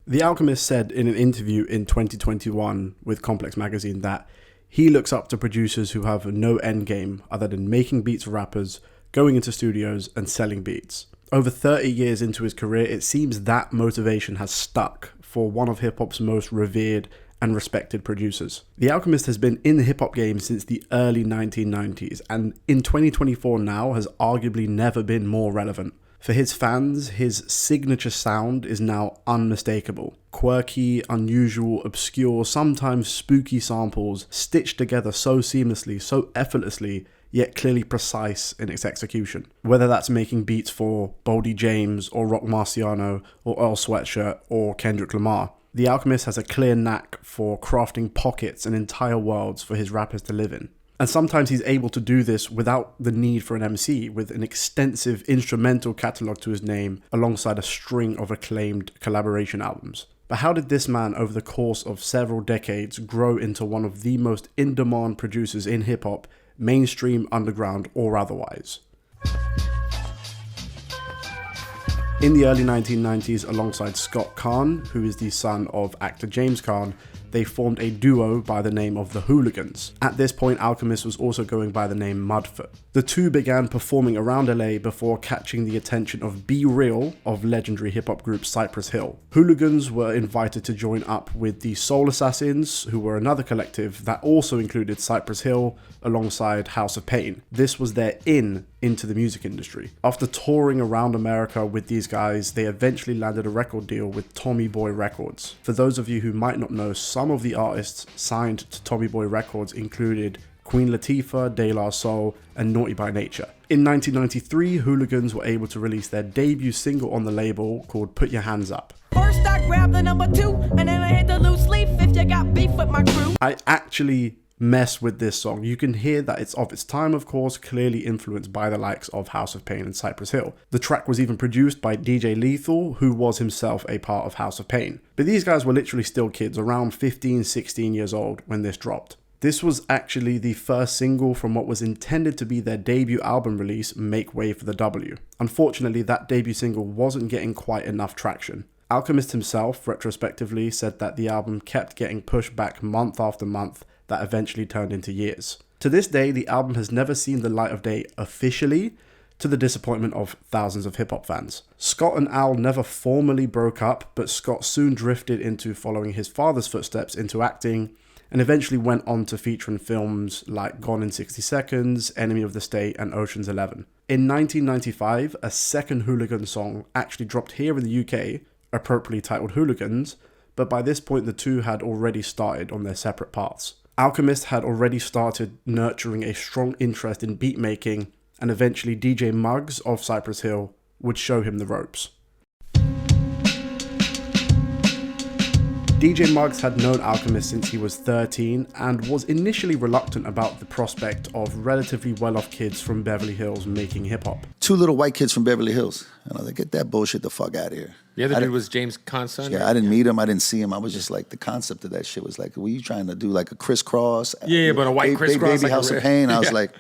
The Alchemist said in an interview in 2021 with Complex Magazine that he looks up to producers who have no end game other than making beats for rappers, going into studios and selling beats. Over 30 years into his career, it seems that motivation has stuck for one of hip-hop's most revered and respected producers. The Alchemist has been in the hip-hop game since the early 1990s, and in 2024 now has arguably never been more relevant. For his fans, his signature sound is now unmistakable. Quirky, unusual, obscure, sometimes spooky samples stitched together so seamlessly, so effortlessly, yet clearly precise in its execution. Whether that's making beats for Boldy James or Rock Marciano or Earl Sweatshirt or Kendrick Lamar, The Alchemist has a clear knack for crafting pockets and entire worlds for his rappers to live in. And sometimes he's able to do this without the need for an MC, with an extensive instrumental catalogue to his name alongside a string of acclaimed collaboration albums. But how did this man, over the course of several decades, grow into one of the most in-demand producers in hip-hop, mainstream, underground, or otherwise? In the early 1990s, alongside Scott Kahn, who is the son of actor James Kahn, they formed a duo by the name of the Hooligans. At this point, Alchemist was also going by the name Mudfoot. The two began performing around LA before catching the attention of Be Real of legendary hip-hop group Cypress Hill. Hooligans were invited to join up with the Soul Assassins, who were another collective that also included Cypress Hill alongside House of Pain. This was their into the music industry. After touring around America with these guys, they eventually landed a record deal with Tommy Boy Records. For those of you who might not know, some of the artists signed to Tommy Boy Records included Queen Latifah, De La Soul, and Naughty by Nature. In 1993, Hooligans were able to release their debut single on the label called Put Your Hands Up. First I grabbed the number 2, and then I hit the loose leaf if you got beef with my crew. I actually mess with this song. You can hear that it's of its time, of course, clearly influenced by the likes of House of Pain and Cypress Hill. The track was even produced by DJ Lethal, who was himself a part of House of Pain. But these guys were literally still kids, around 15, 16 years old when this dropped. This was actually the first single from what was intended to be their debut album release, Make Way for the W. Unfortunately, that debut single wasn't getting quite enough traction. Alchemist himself, retrospectively, said that the album kept getting pushed back month after month, that eventually turned into years. To this day, the album has never seen the light of day officially, to the disappointment of thousands of hip-hop fans. Scott and Al never formally broke up, but Scott soon drifted into following his father's footsteps into acting, and eventually went on to feature in films like Gone in 60 Seconds, Enemy of the State, and Ocean's 11. In 1995, a second Hooligan song actually dropped here in the UK, appropriately titled Hooligans, but by this point the two had already started on their separate paths. Alchemist had already started nurturing a strong interest in beat making, and eventually DJ Muggs of Cypress Hill would show him the ropes. DJ Muggs had known Alchemist since he was 13 and was initially reluctant about the prospect of relatively well-off kids from Beverly Hills making hip-hop. Two little white kids from Beverly Hills. And I was like, get that bullshit the fuck out of here. The other dude was James Caan's son? Yeah, I didn't meet him. I didn't see him. I was just like, the concept of that shit was like, were you trying to do like a crisscross? Yeah, but a white crisscross. Baby like House of Pain. I was like...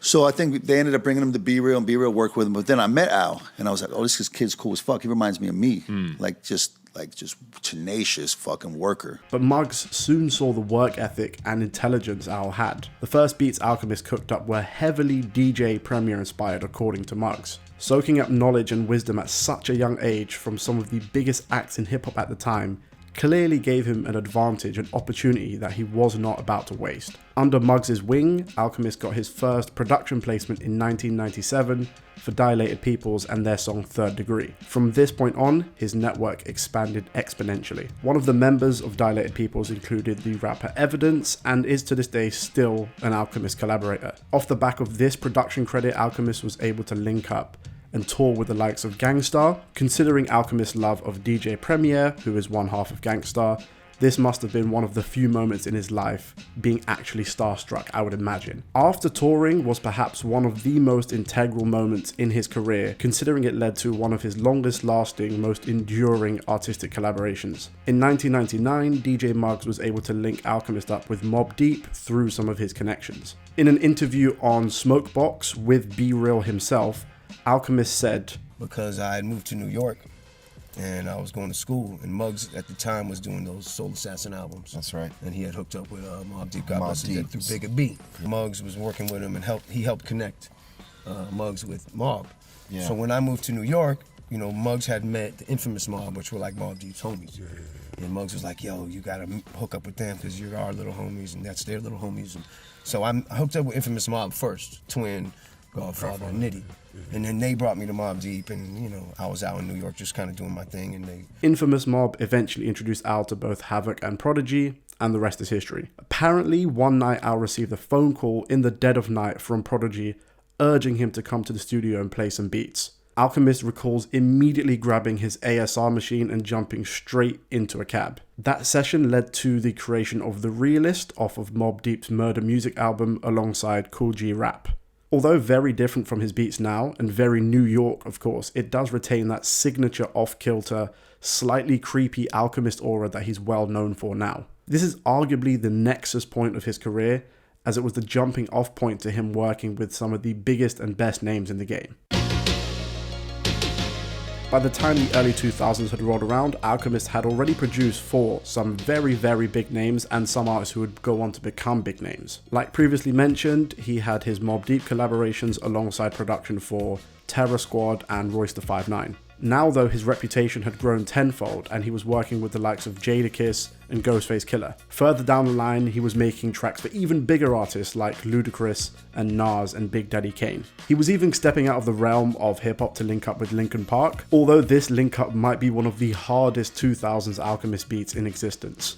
So I think they ended up bringing him to Be Real, and Be Real worked with him. But then I met Al, and I was like, oh, this kid's cool as fuck. He reminds me of me. Like just tenacious fucking worker. But Muggs soon saw the work ethic and intelligence Al had. The first beats Alchemist cooked up were heavily DJ Premier inspired, according to Muggs. Soaking up knowledge and wisdom at such a young age from some of the biggest acts in hip-hop at the time clearly gave him an advantage, an opportunity that he was not about to waste. Under Muggs' wing, Alchemist got his first production placement in 1997 for Dilated Peoples and their song Third Degree. From this point on, his network expanded exponentially. One of the members of Dilated Peoples included the rapper Evidence and is to this day still an Alchemist collaborator. Off the back of this production credit, Alchemist was able to link up and tour with the likes of Gangstar. Considering Alchemist's love of DJ Premier, who is one half of Gangstar, this must have been one of the few moments in his life being actually starstruck, I would imagine. After touring was perhaps one of the most integral moments in his career, considering it led to one of his longest lasting, most enduring artistic collaborations. In 1999, DJ Muggs was able to link Alchemist up with Mobb Deep through some of his connections. In an interview on Smokebox with Be Real himself, Alchemist said, because I had moved to New York and I was going to school, and Muggs at the time was doing those Soul Assassin albums. That's right. And he had hooked up with Mobb Deep, God bless him, Deep. through Bigger B. Muggs was working with him, and he helped connect Muggs with Mobb. Yeah. So when I moved to New York, you know, Muggs had met the infamous Mobb, which were like Mobb Deep's homies. And Muggs was like, yo, you gotta hook up with them because you're our little homies and that's their little homies. And so I hooked up with infamous Mobb first, Twin, Godfather, and Nitty. And then they brought me to Mobb Deep, and you know, I was out in New York just kind of doing my thing, and they... Infamous Mobb eventually introduced Al to both Havoc and Prodigy, and the rest is history. Apparently, one night Al received a phone call in the dead of night from Prodigy urging him to come to the studio and play some beats. Alchemist recalls immediately grabbing his ASR machine and jumping straight into a cab. That session led to the creation of The Realist off of Mobb Deep's Murder Music album alongside Kool G Rap. Although very different from his beats now, and very New York of course, it does retain that signature off-kilter, slightly creepy Alchemist aura that he's well known for now. This is arguably the nexus point of his career, as it was the jumping off point to him working with some of the biggest and best names in the game. By the time the early 2000s had rolled around, Alchemist had already produced for some very, very big names and some artists who would go on to become big names. Like previously mentioned, he had his Mobb Deep collaborations alongside production for Terror Squad and Royce da 5'9". Now though, his reputation had grown tenfold and he was working with the likes of Jadakiss and Ghostface Killah. Further down the line, he was making tracks for even bigger artists like Ludacris and Nas and Big Daddy Kane. He was even stepping out of the realm of hip-hop to link up with Linkin Park, although this link-up might be one of the hardest 2000s Alchemist beats in existence.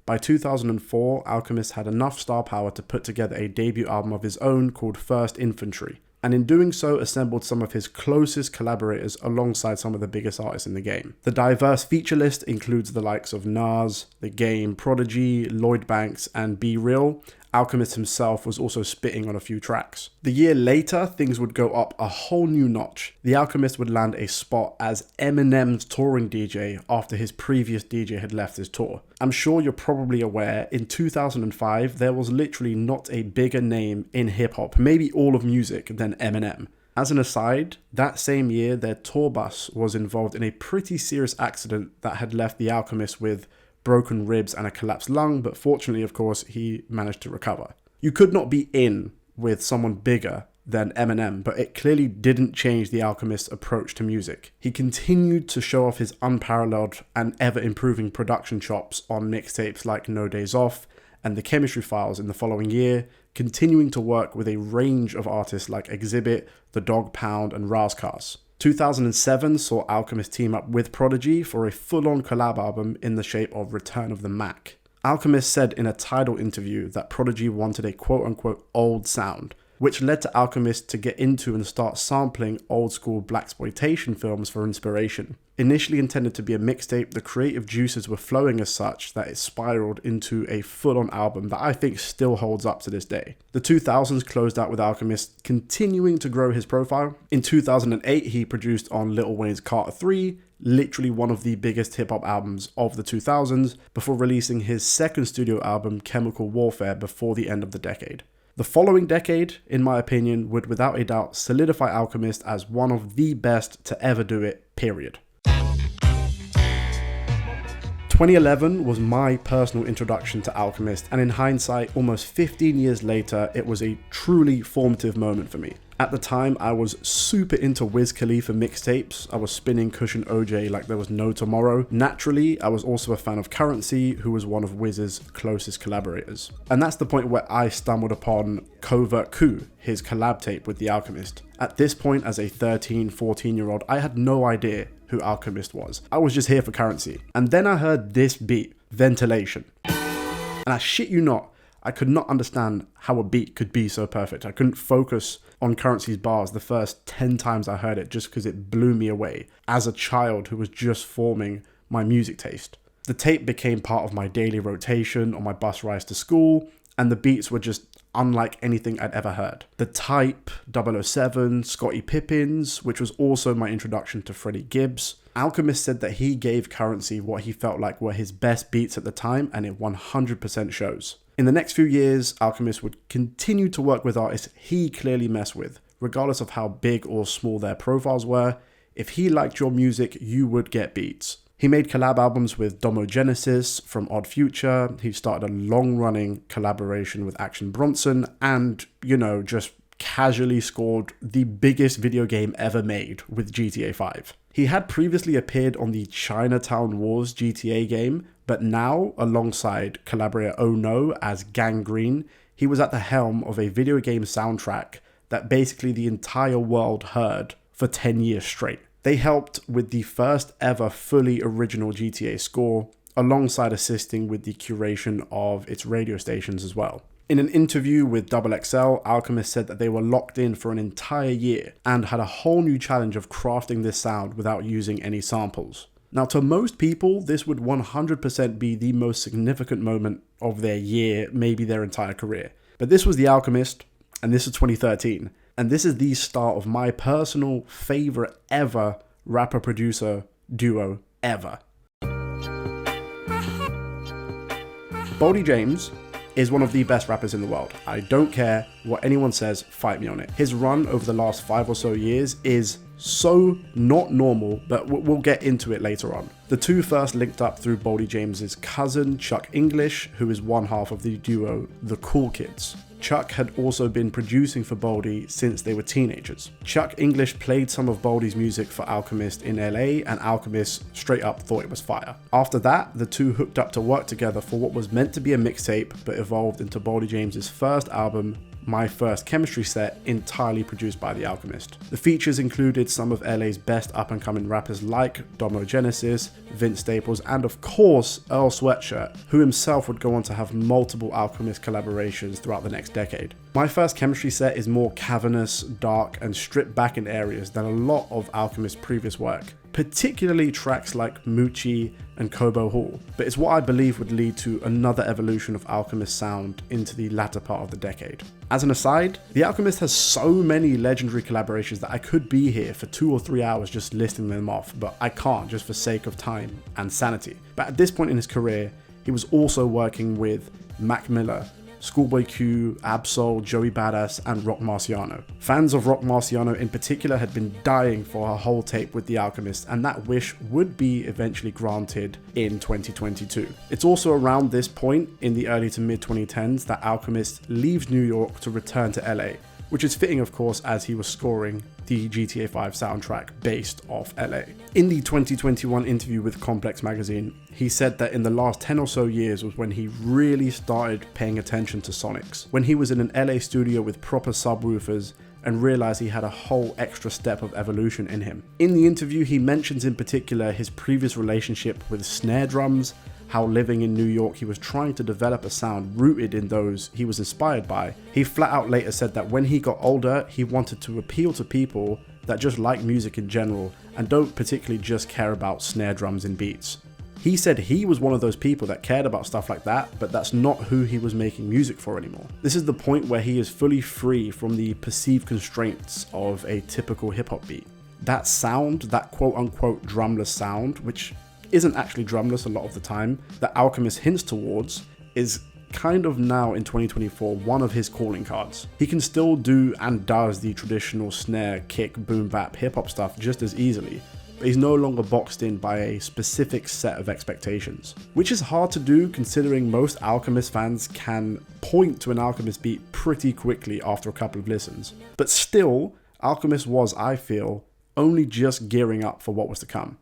By 2004, Alchemist had enough star power to put together a debut album of his own called First Infantry, and in doing so assembled some of his closest collaborators alongside some of the biggest artists in the game. The diverse feature list includes the likes of Nas, The Game, Prodigy, Lloyd Banks, and Be Real. Alchemist himself was also spitting on a few tracks. The year later, things would go up a whole new notch. The Alchemist would land a spot as Eminem's touring DJ after his previous DJ had left his tour. I'm sure you're probably aware, in 2005, there was literally not a bigger name in hip-hop, maybe all of music, than Eminem. As an aside, that same year, their tour bus was involved in a pretty serious accident that had left the Alchemist with broken ribs and a collapsed lung, but fortunately, of course, he managed to recover. You could not be in with someone bigger than Eminem, but it clearly didn't change the Alchemist's approach to music. He continued to show off his unparalleled and ever-improving production chops on mixtapes like No Days Off and The Chemistry Files in the following year, continuing to work with a range of artists like Exhibit, The Dog Pound, and Razcars. 2007 saw Alchemist team up with Prodigy for a full-on collab album in the shape of Return of the Mac. Alchemist said in a Tidal interview that Prodigy wanted a quote-unquote old sound, which led to Alchemist to get into and start sampling old-school blaxploitation films for inspiration. Initially intended to be a mixtape, the creative juices were flowing as such that it spiraled into a full-on album that I think still holds up to this day. The 2000s closed out with Alchemist continuing to grow his profile. In 2008, he produced on Lil Wayne's Carter 3, literally one of the biggest hip-hop albums of the 2000s, before releasing his second studio album, Chemical Warfare, before the end of the decade. The following decade, in my opinion, would without a doubt solidify Alchemist as one of the best to ever do it, period. 2011 was my personal introduction to Alchemist, and in hindsight, almost 15 years later, it was a truly formative moment for me. At the time, I was super into Wiz Khalifa mixtapes. I was spinning Cushion OJ like there was no tomorrow. Naturally, I was also a fan of Currency, who was one of Wiz's closest collaborators. And that's the point where I stumbled upon Covert Coup, his collab tape with The Alchemist. At this point, as a 13, 14-year-old, I had no idea who Alchemist was. I was just here for Currency. And then I heard this beat, Ventilation. And I shit you not, I could not understand how a beat could be so perfect. I couldn't focus on Currency's bars the first 10 times I heard it just because it blew me away as a child who was just forming my music taste. The tape became part of my daily rotation on my bus rides to school, and the beats were just unlike anything I'd ever heard. The Type, 007, Scottie Pippins, which was also my introduction to Freddie Gibbs. Alchemist said that he gave Currency what he felt like were his best beats at the time, and it 100% shows. In the next few years, Alchemist would continue to work with artists he clearly messed with, regardless of how big or small their profiles were. If he liked your music, you would get beats. He made collab albums with Domogenesis from Odd Future. He started a long-running collaboration with Action Bronson and, just casually scored the biggest video game ever made with GTA 5. He had previously appeared on the Chinatown Wars GTA game, but now, alongside collaborator Oh No as Gangrene, he was at the helm of a video game soundtrack that basically the entire world heard for 10 years straight. They helped with the first ever fully original GTA score, alongside assisting with the curation of its radio stations as well. In an interview with XXL, Alchemist said that they were locked in for an entire year and had a whole new challenge of crafting this sound without using any samples. Now, to most people, this would 100% be the most significant moment of their year, maybe their entire career. But this was The Alchemist, and this is 2013. And this is the start of my personal favorite ever rapper-producer duo ever. Boldy James is one of the best rappers in the world. I don't care what anyone says, fight me on it. His run over the last 5 or so years is so not normal, but we'll get into it later on. The two first linked up through Boldy James's cousin, Chuck English, who is one half of the duo The Cool Kids. Chuck had also been producing for Boldy since they were teenagers. Chuck English played some of Boldy's music for Alchemist in LA, and Alchemist straight up thought it was fire. After that, the two hooked up to work together for what was meant to be a mixtape, but evolved into Boldy James's first album, My First Chemistry Set, entirely produced by The Alchemist. The features included some of LA's best up-and-coming rappers like Domogenesis, Vince Staples, and of course Earl Sweatshirt, who himself would go on to have multiple Alchemist collaborations throughout the next decade. My First Chemistry Set is more cavernous, dark, and stripped back in areas than a lot of Alchemist's previous work, particularly tracks like Moochie and Cobo Hall, but it's what I believe would lead to another evolution of Alchemist sound into the latter part of the decade. As an aside, The Alchemist has so many legendary collaborations that I could be here for 2 or 3 hours just listing them off, but I can't just for sake of time and sanity. But at this point in his career, he was also working with Mac Miller, Schoolboy Q, Absol, Joey Badass, and Rock Marciano. Fans of Rock Marciano in particular had been dying for a whole tape with The Alchemist, and that wish would be eventually granted in 2022. It's also around this point in the early to mid 2010s that Alchemist leaves New York to return to LA, which is fitting of course as he was scoring the GTA 5 soundtrack based off LA. In the 2021 interview with Complex magazine, he said that in the last 10 or so years was when he really started paying attention to sonics, when he was in an LA studio with proper subwoofers and realized he had a whole extra step of evolution in him. In the interview, he mentions in particular his previous relationship with snare drums, how living in New York he was trying to develop a sound rooted in those he was inspired by. He flat out later said that when he got older, he wanted to appeal to people that just like music in general and don't particularly just care about snare drums and beats. He said he was one of those people that cared about stuff like that, but that's not who he was making music for anymore. This is the point where he is fully free from the perceived constraints of a typical hip-hop beat. That sound, that quote-unquote drumless sound, which isn't actually drumless a lot of the time, that Alchemist hints towards, is kind of now in 2024 one of his calling cards. He can still do and does the traditional snare, kick, boom bap, hip hop stuff just as easily, but he's no longer boxed in by a specific set of expectations, which is hard to do considering most Alchemist fans can point to an Alchemist beat pretty quickly after a couple of listens. But still, Alchemist was, I feel, only just gearing up for what was to come.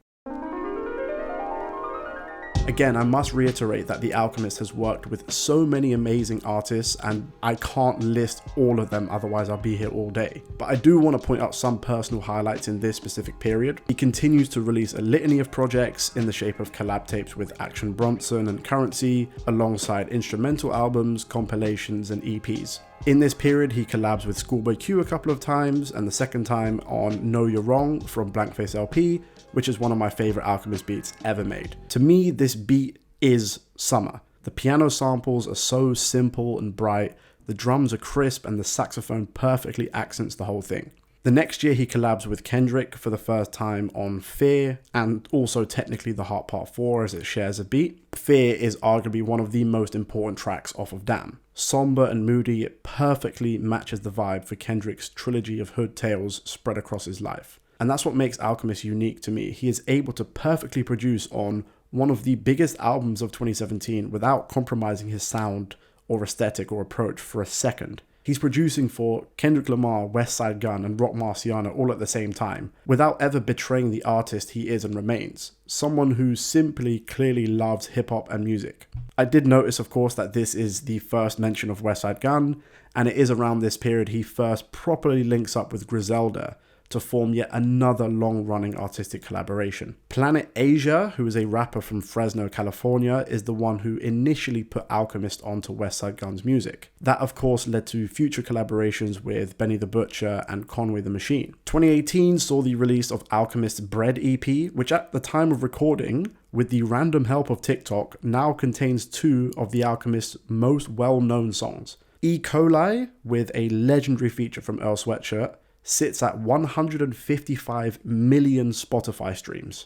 Again, I must reiterate that The Alchemist has worked with so many amazing artists, and I can't list all of them, otherwise I'll be here all day. But I do want to point out some personal highlights in this specific period. He continues to release a litany of projects in the shape of collab tapes with Action Bronson and Currency, alongside instrumental albums, compilations, and EPs. In this period, he collabs with Schoolboy Q a couple of times, and the second time on Know You're Wrong from Blankface LP, which is one of my favorite Alchemist beats ever made. To me, this beat is summer. The piano samples are so simple and bright, the drums are crisp, and the saxophone perfectly accents the whole thing. The next year he collabs with Kendrick for the first time on Fear, and also technically The Heart Part 4 as it shares a beat. Fear is arguably one of the most important tracks off of Damn. Somber and moody, it perfectly matches the vibe for Kendrick's trilogy of hood tales spread across his life. And that's what makes Alchemist unique to me. He is able to perfectly produce on one of the biggest albums of 2017 without compromising his sound or aesthetic or approach for a second. He's producing for Kendrick Lamar, Westside Gunn, and Rock Marciano all at the same time, without ever betraying the artist he is and remains. Someone who simply clearly loves hip-hop and music. I did notice, of course, that this is the first mention of Westside Gunn, and it is around this period he first properly links up with Griselda to form yet another long-running artistic collaboration. Planet Asia, who is a rapper from Fresno, California, is the one who initially put Alchemist onto Westside Gunn's music. That, of course, led to future collaborations with Benny the Butcher and Conway the Machine. 2018 saw the release of Alchemist's Bread EP, which at the time of recording, with the random help of TikTok, now contains 2 of the Alchemist's most well-known songs. E. coli, with a legendary feature from Earl Sweatshirt, sits at 155 million Spotify streams.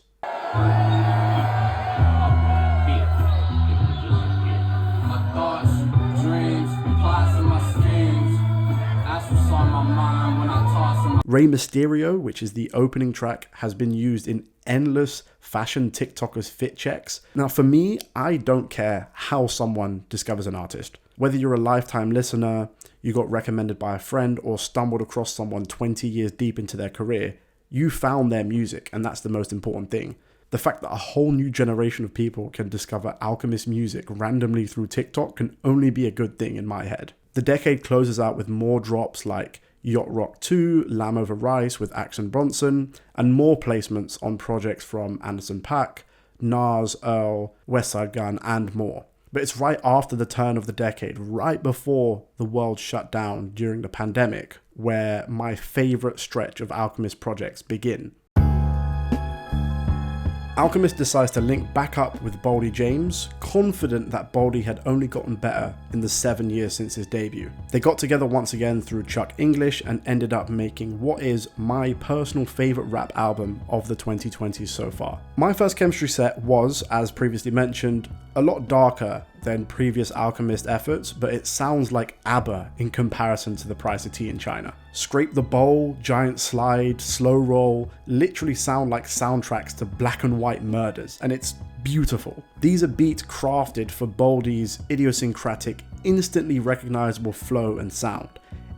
Rey Mysterio, which is the opening track, has been used in endless fashion TikTokers fit checks. Now for me, I don't care how someone discovers an artist. Whether you're a lifetime listener, you got recommended by a friend, or stumbled across someone 20 years deep into their career, you found their music, and that's the most important thing. The fact that a whole new generation of people can discover Alchemist music randomly through TikTok can only be a good thing in my head. The decade closes out with more drops like Yacht Rock 2, Lamb Over Rice with Action Bronson, and more placements on projects from Anderson .Paak, Nas, Earl, Westside Gunn, and more. But it's right after the turn of the decade, right before the world shut down during the pandemic, where my favorite stretch of Alchemist projects begin. Alchemist decides to link back up with Boldy James, confident that Boldy had only gotten better in the 7 years since his debut. They got together once again through Chuck English and ended up making what is my personal favourite rap album of the 2020s so far. My first chemistry set was, as previously mentioned, a lot darker than previous Alchemist efforts, but it sounds like ABBA in comparison to the price of tea in China. Scrape the Bowl, Giant Slide, Slow Roll literally sound like soundtracks to black and white murders, and it's beautiful. These are beats crafted for Boldy's idiosyncratic, instantly recognizable flow and sound.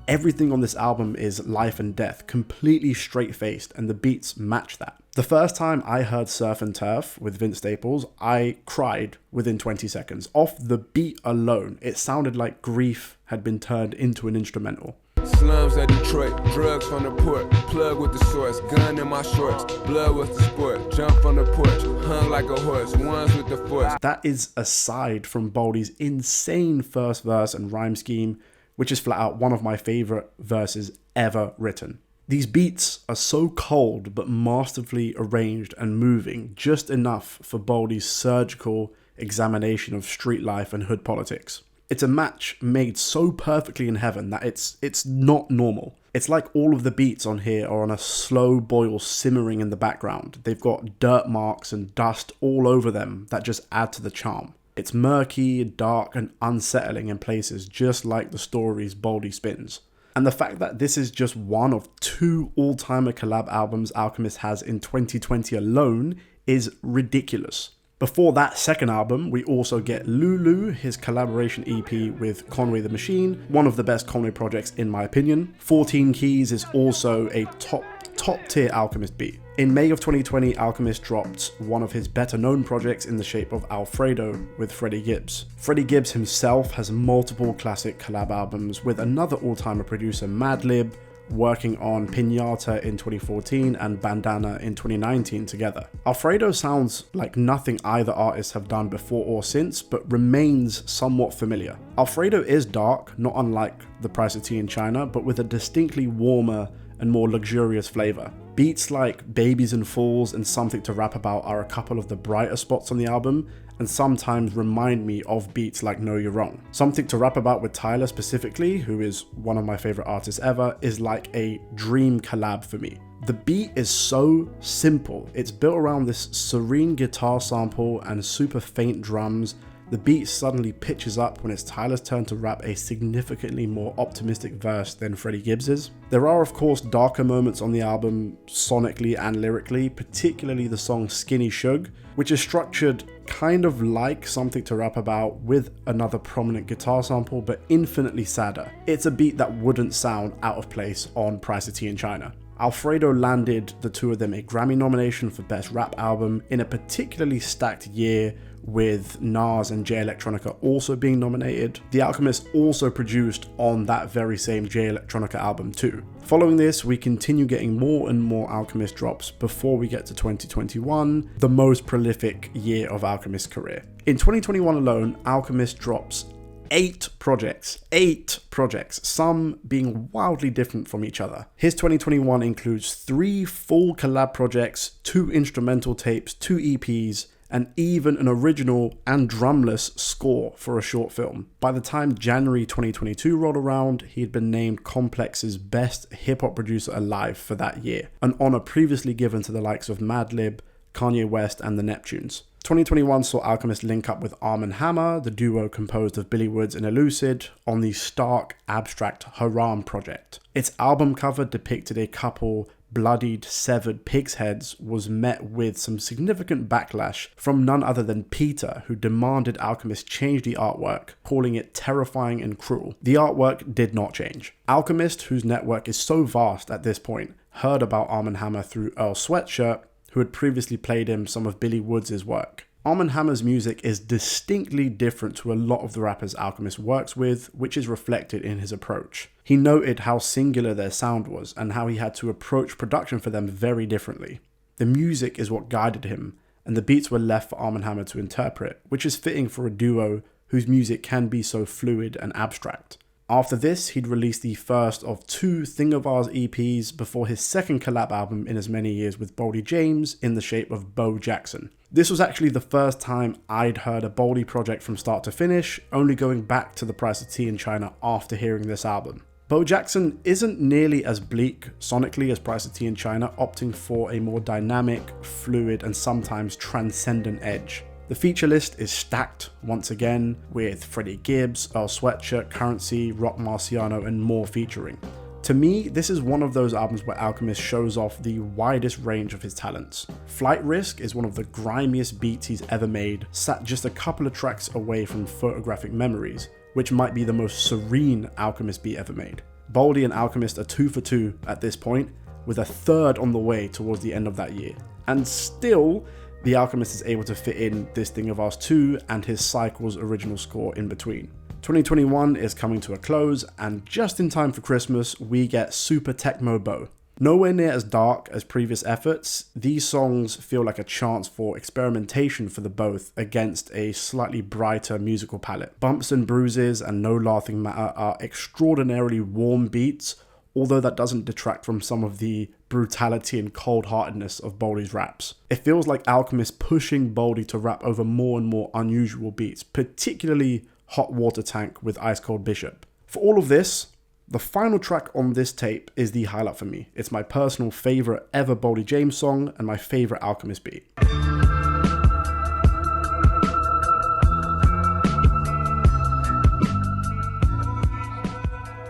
Everything on this album is life and death, completely straight-faced, and the beats match that. The first time I heard Surf and Turf with Vince Staples, I cried within 20 seconds. Off the beat alone, it sounded like grief had been turned into an instrumental. Slums of Detroit, drugs from the port, plug with the source, gun in my shorts, blood was the sport, jump from the porch, hung like a horse, ones with the force. That is aside from Boldy's insane first verse and rhyme scheme, which is flat out one of my favorite verses ever written. These beats are so cold but masterfully arranged and moving, just enough for Boldy's surgical examination of street life and hood politics. It's a match made so perfectly in heaven that it's not normal. It's like all of the beats on here are on a slow boil simmering in the background. They've got dirt marks and dust all over them that just add to the charm. It's murky, dark, and unsettling in places, just like the stories Boldy spins. And the fact that this is just one of 2 all-timer collab albums Alchemist has in 2020 alone is ridiculous. Before that second album, we also get Lulu, his collaboration EP with Conway the Machine, one of the best Conway projects in my opinion. 14 Keys is also a top tier Alchemist beat. In May of 2020, Alchemist dropped one of his better known projects in the shape of Alfredo with Freddie Gibbs. Freddie Gibbs himself has multiple classic collab albums with another all-timer producer, Madlib, working on Pinata in 2014 and Bandana in 2019 together. Alfredo sounds like nothing either artists have done before or since, but remains somewhat familiar. Alfredo is dark, not unlike The Price of Tea in China, but with a distinctly warmer and more luxurious flavor. Beats like Babies and Fools and Something to Rap About are a couple of the brighter spots on the album, and sometimes remind me of beats like Know You're Wrong. Something to Rap About with Tyler specifically, who is one of my favorite artists ever, is like a dream collab for me. The beat is so simple. It's built around this serene guitar sample and super faint drums. The beat suddenly pitches up when it's Tyler's turn to rap a significantly more optimistic verse than Freddie Gibbs's. There are of course darker moments on the album sonically and lyrically, particularly the song Skinny Shug, which is structured kind of like Something to Rap About with another prominent guitar sample, but infinitely sadder. It's a beat that wouldn't sound out of place on Price of Tea in China. Alfredo landed the two of them a Grammy nomination for Best Rap Album in a particularly stacked year, with Nas and Jay Electronica also being nominated. The Alchemist also produced on that very same Jay Electronica album too. Following this, we continue getting more and more Alchemist drops before we get to 2021, the most prolific year of Alchemist's career. In 2021 alone, Alchemist drops 8 projects, some being wildly different from each other. His 2021 includes 3 full collab projects, 2 instrumental tapes, 2 EPs, and even an original and drumless score for a short film. By the time January 2022 rolled around, he had been named Complex's best hip-hop producer alive for that year, an honor previously given to the likes of Madlib, Kanye West, and the Neptunes. 2021 saw Alchemist link up with Arm & Hammer, the duo composed of Billy Woods and Elucid, on the stark, abstract Haram project. Its album cover depicted a couple bloodied, severed pigs' heads was met with some significant backlash from none other than Peter, who demanded Alchemist change the artwork, calling it terrifying and cruel. The artwork did not change. Alchemist, whose network is so vast at this point, heard about Arm & Hammer through Earl Sweatshirt, who had previously played him some of Billy Woods' work. Arm & Hammer's music is distinctly different to a lot of the rappers Alchemist works with, which is reflected in his approach. He noted how singular their sound was and how he had to approach production for them very differently. The music is what guided him, and the beats were left for Arm & Hammer to interpret, which is fitting for a duo whose music can be so fluid and abstract. After this, he'd release the first of 2 Thing of Ours EPs before his second collab album in as many years with Boldy James in the shape of Bo Jackson. This was actually the first time I'd heard a Boldy project from start to finish, only going back to The Price of Tea in China after hearing this album. Bo Jackson isn't nearly as bleak sonically as Price of Tea in China, opting for a more dynamic, fluid, and sometimes transcendent edge. The feature list is stacked once again with Freddie Gibbs, Earl Sweatshirt, Currency, Rock Marciano, and more featuring. To me, this is one of those albums where Alchemist shows off the widest range of his talents. Flight Risk is one of the grimiest beats he's ever made, sat just a couple of tracks away from Photographic Memories, which might be the most serene Alchemist beat ever made. Boldy and Alchemist are 2 for 2 at this point, with a third on the way towards the end of that year. And still, the Alchemist is able to fit in This Thing of Ours 2 and his Cycles original score in between. 2021 is coming to a close, and just in time for Christmas, we get Super Tecmo Bo. Nowhere near as dark as previous efforts, these songs feel like a chance for experimentation for the both against a slightly brighter musical palette. Bumps and Bruises and No Laughing Matter are extraordinarily warm beats, although that doesn't detract from some of the brutality and cold-heartedness of Boldy's raps. It feels like Alchemist pushing Boldy to rap over more and more unusual beats, particularly Hot Water Tank with Ice Cold Bishop. For all of this, the final track on this tape is the highlight for me. It's my personal favourite ever Boldy James song and my favourite Alchemist beat.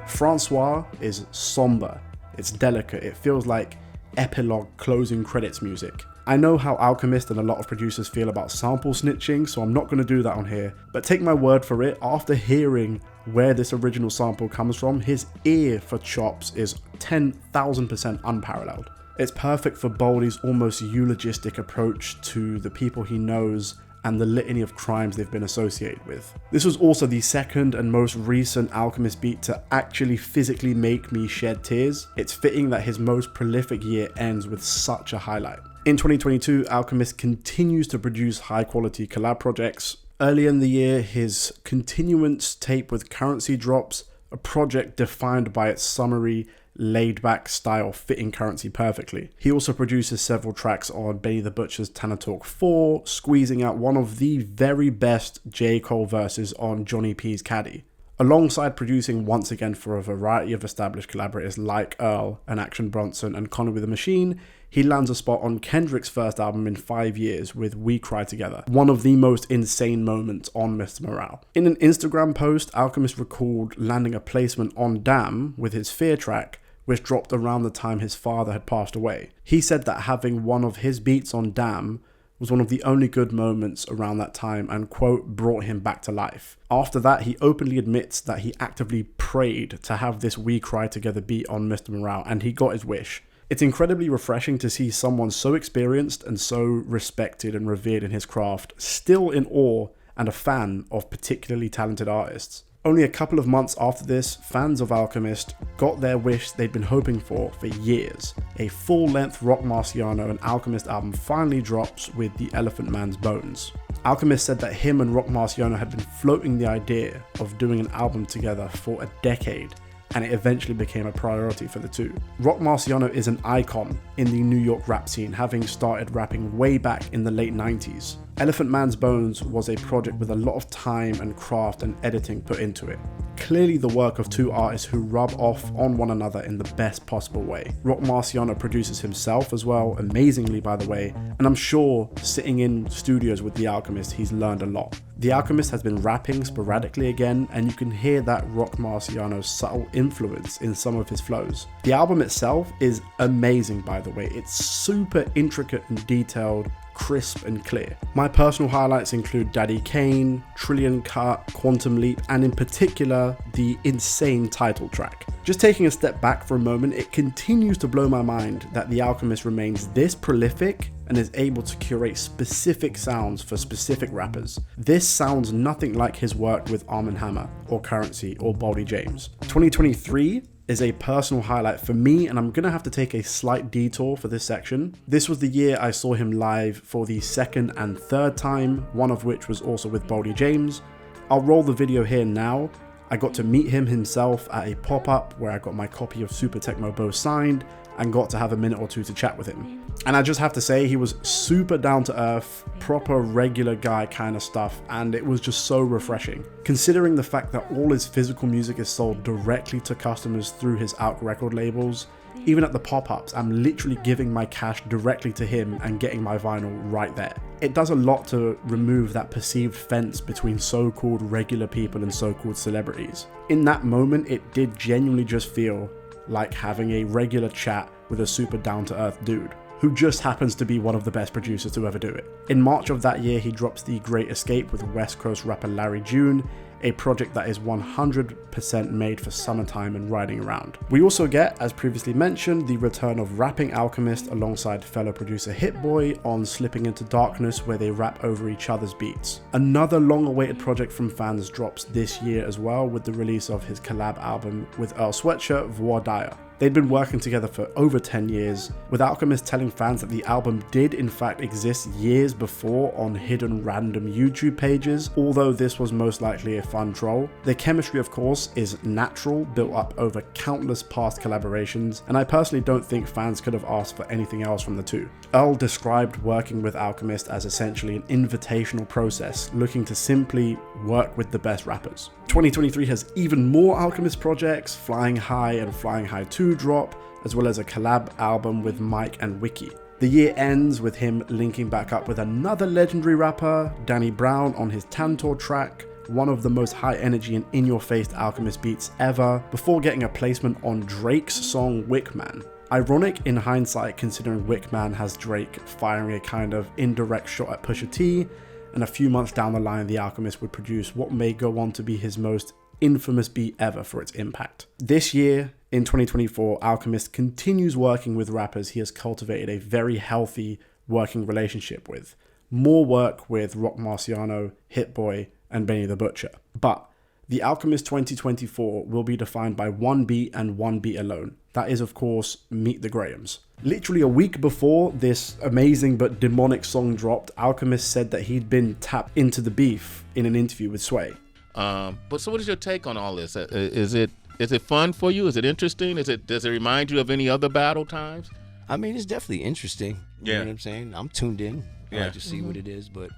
Francois is somber, it's delicate, it feels like epilogue closing credits music. I know how Alchemist and a lot of producers feel about sample snitching, so I'm not going to do that on here, but take my word for it, after hearing where this original sample comes from, his ear for chops is 10,000% unparalleled. It's perfect for Boldy's almost eulogistic approach to the people he knows and the litany of crimes they've been associated with. This was also the second and most recent Alchemist beat to actually physically make me shed tears. It's fitting that his most prolific year ends with such a highlight. In 2022, Alchemist continues to produce high quality collab projects. Early in the year, his Continuance tape with Currency drops, a project defined by its summary, laid-back style fitting Currency perfectly. He also produces several tracks on Benny the Butcher's Tana Talk 4, squeezing out one of the very best J. Cole verses on Johnny P's Caddy. Alongside producing once again for a variety of established collaborators like Earl and Action Bronson and Conway the Machine, he lands a spot on Kendrick's first album in 5 years with We Cry Together, one of the most insane moments on Mr. Morale. In an Instagram post, Alchemist recalled landing a placement on Damn with his Fear track, which dropped around the time his father had passed away. He said that having one of his beats on Damn was one of the only good moments around that time and, quote, brought him back to life. After that, he openly admits that he actively prayed to have this We Cry Together beat on Mr. Morale, and he got his wish. It's incredibly refreshing to see someone so experienced and so respected and revered in his craft still in awe and a fan of particularly talented artists. Only a couple of months after this, fans of Alchemist got their wish they'd been hoping for years. A full-length Rock Marciano and Alchemist album finally drops with The Elephant Man's Bones. Alchemist said that him and Rock Marciano had been floating the idea of doing an album together for a decade, and it eventually became a priority for the two. Rock Marciano is an icon in the New York rap scene, having started rapping way back in the late 90s. Elephant Man's Bones was a project with a lot of time and craft and editing put into it. Clearly the work of two artists who rub off on one another in the best possible way. Rock Marciano produces himself as well, amazingly by the way, and I'm sure sitting in studios with The Alchemist he's learned a lot. The Alchemist has been rapping sporadically again, and you can hear that Rock Marciano's subtle influence in some of his flows. The album itself is amazing by the way, it's super intricate and detailed, crisp and clear. My personal highlights include Daddy Kane, Trillion Cut, Quantum Leap, and in particular, the insane title track. Just taking a step back for a moment, it continues to blow my mind that The Alchemist remains this prolific and is able to curate specific sounds for specific rappers. This sounds nothing like his work with Arm & Hammer, or Currency, or Boldy James. 2023 is a personal highlight for me, and I'm gonna have to take a slight detour for this section. This was the year I saw him live for the second and third time, one of which was also with Boldy James. I'll roll the video here now. I got to meet him himself at a pop-up where I got my copy of Super Tecmo Bow signed and got to have a minute or two to chat with him. And I just have to say, he was super down to earth, proper regular guy kind of stuff, and it was just so refreshing. Considering the fact that all his physical music is sold directly to customers through his Out record labels, even at the pop-ups, I'm literally giving my cash directly to him and getting my vinyl right there. It does a lot to remove that perceived fence between so-called regular people and so-called celebrities. In that moment, it did genuinely just feel like having a regular chat with a super down-to-earth dude who just happens to be one of the best producers to ever do it. In March of that year, he drops The Great Escape with West Coast rapper Larry June, a project that is 100% made for summertime and riding around. We also get, as previously mentioned, the return of rapping Alchemist alongside fellow producer Hit Boy on Slipping Into Darkness, where they rap over each other's beats. Another long-awaited project from fans drops this year as well with the release of his collab album with Earl Sweatshirt, Voir Dire. They'd been working together for over 10 years, with Alchemist telling fans that the album did in fact exist years before on hidden random YouTube pages, although this was most likely a fun troll. Their chemistry, of course, is natural, built up over countless past collaborations, and I personally don't think fans could have asked for anything else from the two. Earl described working with Alchemist as essentially an invitational process, looking to simply work with the best rappers. 2023 has even more Alchemist projects, Flying High and Flying High 2 drop, as well as a collab album with Mike and Wiki. The year ends with him linking back up with another legendary rapper, Danny Brown, on his Tantor track, one of the most high energy and in-your-face Alchemist beats ever, before getting a placement on Drake's song Wickman. Ironic in hindsight, considering Wickman has Drake firing a kind of indirect shot at Pusha T, and a few months down the line, The Alchemist would produce what may go on to be his most infamous beat ever for its impact. This year, in 2024, Alchemist continues working with rappers he has cultivated a very healthy working relationship with. More work with Rock Marciano, Hit Boy, and Benny the Butcher. But The Alchemist 2024 will be defined by one beat and one beat alone. That is, of course, Meet the Grahams. Literally a week before this amazing but demonic song dropped, Alchemist said that he'd been tapped into the beef in an interview with Sway. But so what is your take on all this? Is it Is it fun for you? Is it interesting? Does it remind you of any other battle times? I mean, it's definitely interesting. You Yeah. know what I'm saying? I'm tuned in. I Yeah. like to see what it is, but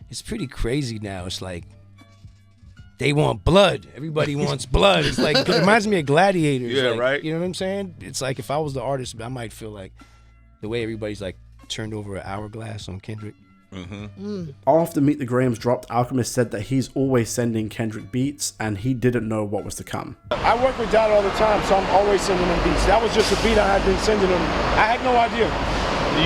it's pretty crazy now. It's like they want blood. Everybody wants blood. It's like, it reminds me of Gladiators. Yeah, like, right. You know what I'm saying? It's like if I was the artist, I might feel like the way everybody's like turned over an hourglass on Kendrick. After Meet the Grahams dropped, Alchemist said that he's always sending Kendrick beats and he didn't know what was to come. I work with Dot all the time, so I'm always sending him beats. That was just a beat I had been sending him. I had no idea.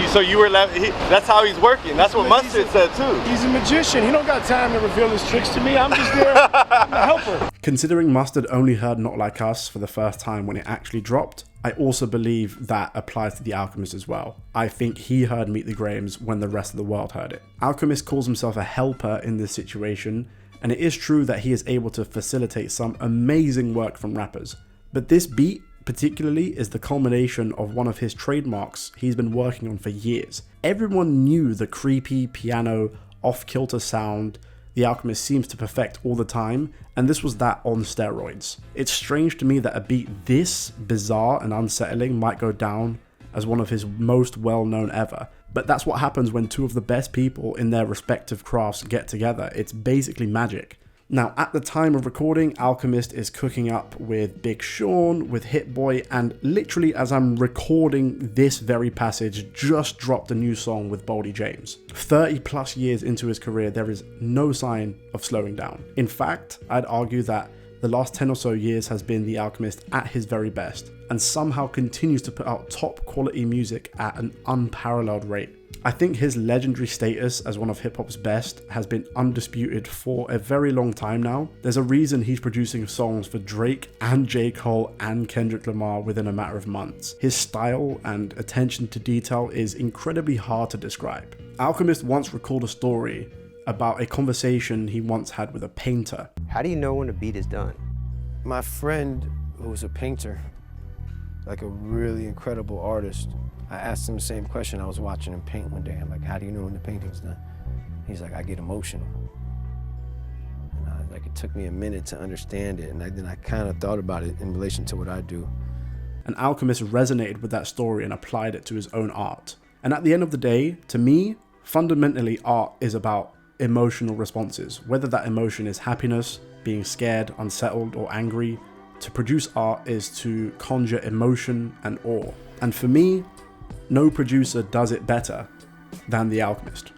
So you were that's how he's working. That's what Mustard said too. He's a magician. He don't got time to reveal his tricks to me. I'm just there. I'm a helper. Considering Mustard only heard Not Like Us for the first time when it actually dropped, I also believe that applies to The Alchemist as well. I think he heard Meet the Grahams when the rest of the world heard it. Alchemist calls himself a helper in this situation, and it is true that he is able to facilitate some amazing work from rappers. But this beat particularly is the culmination of one of his trademarks he's been working on for years. Everyone knew the creepy piano, off-kilter sound The Alchemist seems to perfect all the time, and this was that on steroids. It's strange to me that a beat this bizarre and unsettling might go down as one of his most well-known ever, but that's what happens when two of the best people in their respective crafts get together. It's basically magic. Now, at the time of recording, Alchemist is cooking up with Big Sean, with Hit Boy, and literally as I'm recording this very passage, just dropped a new song with Boldy James. 30 plus years into his career, there is no sign of slowing down. In fact, I'd argue that the last 10 or so years has been The Alchemist at his very best, and somehow continues to put out top quality music at an unparalleled rate. I think his legendary status as one of hip-hop's best has been undisputed for a very long time now. There's a reason he's producing songs for Drake and J. Cole and Kendrick Lamar within a matter of months. His style and attention to detail is incredibly hard to describe. Alchemist once recalled a story about a conversation he once had with a painter. How do you know when a beat is done? My friend, who was a painter, like a really incredible artist, I asked him the same question. I was watching him paint one day. I'm like, how do you know when the painting's done? He's like, I get emotional. And it took me a minute to understand it. And then I kind of thought about it in relation to what I do. And Alchemist resonated with that story and applied it to his own art. And at the end of the day, to me, fundamentally art is about emotional responses. Whether that emotion is happiness, being scared, unsettled, or angry, to produce art is to conjure emotion and awe. And for me, no producer does it better than The Alchemist.